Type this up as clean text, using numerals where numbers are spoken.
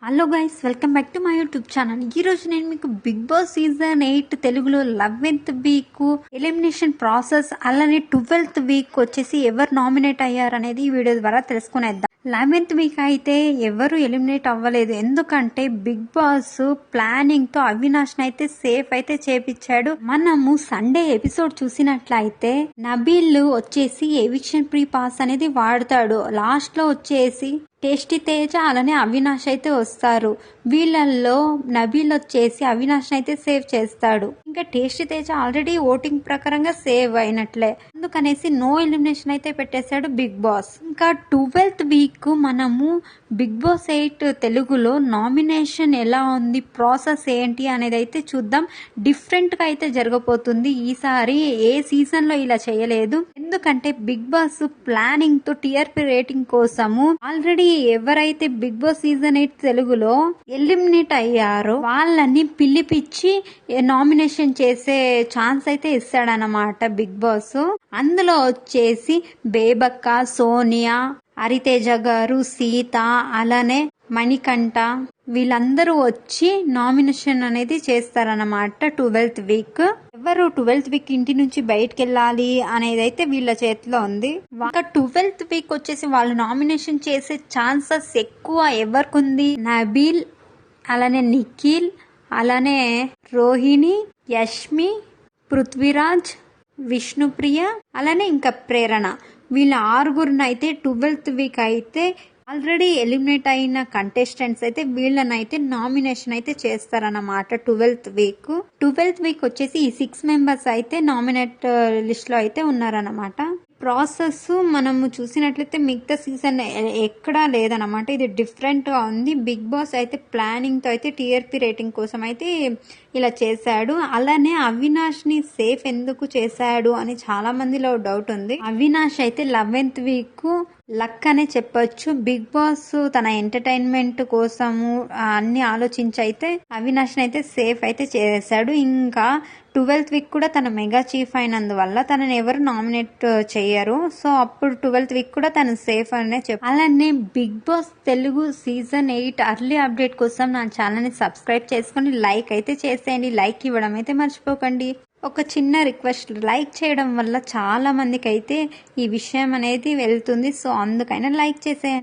Hello guys, welcome back to my YouTube channel. ఈ రోజు నేను మీకు బిగ్ బాస్ సీజన్ 8 తెలుగులో 11th వీక్ ఎలిమినేషన్ ప్రాసెస్ అలానే 12th వీక్ వచ్చేసి ఎవరు నామినేట్ అయ్యారనేది ఈ వీడియో ద్వారా తెలుసుకునేద్దాం. 11th వీక్ అయితే ఎవరు ఎలిమినేట్ అవ్వలేదు, ఎందుకంటే బిగ్ బాస్ ప్లానింగ్ తో అవినాష్ అయితే సేఫ్ అయితే చేపించాడు. మనము సండే ఎపిసోడ్ చూసినట్లయితే నబీల్ వచ్చేసి ఎవిక్షన్ ప్రీ పాస్ అనేది వాడతాడు. లాస్ట్ లో వచ్చేసి టేస్టీ తేజ అలానే అవినాష్ అయితే వస్తారు. వీళ్ళల్లో నబీల్ వచ్చేసి అవినాష్ అయితే సేవ్ చేస్తాడు. ఇంకా టేస్టీ తేజ ఆల్రెడీ ఓటింగ్ ప్రకారంగా సేవ్ అయినట్లే, అందుకనేసి నో ఎలిమినేషన్ అయితే పెట్టేశాడు బిగ్ బాస్. ఇంకా 12th వీక్ మనము బిగ్ బాస్ 8 తెలుగులో నామినేషన్ ఎలా ఉంది, ప్రాసెస్ ఏంటి అనేది అయితే చూద్దాం. డిఫరెంట్ గా అయితే జరగబోతుంది. ఈసారి ఏ సీజన్ లో ఇలా చేయలేదు, ఎందుకంటే బిగ్ బాస్ ప్లానింగ్ తో టీఆర్పీ రేటింగ్ కోసము ఆల్రెడీ ఎవరైతే బిగ్ బాస్ సీజన్ 8 తెలుగులో ఎలిమినేట్ అయ్యారో వాళ్ళని పిలిపించి నామినేషన్ చేసే ఛాన్స్ అయితే ఇస్తాడనమాట బిగ్ బాస్. అందులో వచ్చేసి బేబక్క, సోనియా, హరితేజ గారు, సీత అలానే మణికంఠ వీళ్ళందరూ వచ్చి నామినేషన్ అనేది చేస్తారన్నమాట 12th వీక్. ఎవరు 12th వీక్ ఇంటి నుంచి బయటకు వెళ్ళాలి అనేది అయితే వీళ్ళ చేతిలో ఉంది. ఇంకా 12th వీక్ వచ్చేసి వాళ్ళు నామినేషన్ చేసే ఛాన్సెస్ ఎక్కువ ఎవరికి ఉంది, నబీల్ అలానే నిఖిల్ అలానే రోహిణి, యష్మి, పృథ్వీరాజ్, విష్ణుప్రియ అలానే ఇంకా ప్రేరణ, వీళ్ళ ఆరుగురిని అయితే 12th వీక్ అయితే ఆల్రెడీ ఎలిమినేట్ అయిన కంటెస్టెంట్స్ అయితే వీళ్ళనైతే నామినేషన్ అయితే చేస్తారన్నమాట 12th వీక్. 12th వీక్ వచ్చేసి ఈ 6 మెంబర్స్ అయితే నామినేట్ లిస్ట్ లో అయితే ఉన్నారన్నమాట. ప్రాసెస్ మనము చూసినట్లయితే మిగతా సీజన్ ఎక్కడా లేదన్నమాట, ఇది డిఫరెంట్ గా ఉంది. బిగ్ బాస్ అయితే ప్లానింగ్ తో అయితే టీఆర్పీ రేటింగ్ కోసం అయితే ఇలా చేశాడు. అలానే అవినాష్ ని సేఫ్ ఎందుకు చేశాడు అని చాలా మందిలో డౌట్ ఉంది. అవినాష్ అయితే 11th వీక్ లక్ అనే చెప్పొచ్చు. బిగ్ బాస్ తన ఎంటర్టైన్మెంట్ కోసము అన్ని ఆలోచించి అయితే అవినాష్ అయితే సేఫ్ అయితే చేశాడు. ఇంకా 12th వీక్ కూడా తన మెగా చీఫ్ అయినందువల్ల తనని ఎవరు నామినేట్ చేయరు, సో అప్పుడు 12th వీక్ కూడా తను సేఫ్ అనే చెప్పారు. అలానే Bigg Boss Telugu season 8 early update కోసం నా ఛానల్ ని సబ్స్క్రైబ్ చేసుకుని లైక్ అయితే చేసేయండి. లైక్ ఇవ్వడం అయితే మర్చిపోకండి. ఒక చిన్న రిక్వెస్ట్, లైక్ చేయడం వల్ల చాలా మందికి అయితే ఈ విషయం అనేది వెళ్తుంది, సో అందుకైనా లైక్ చేసేయండి.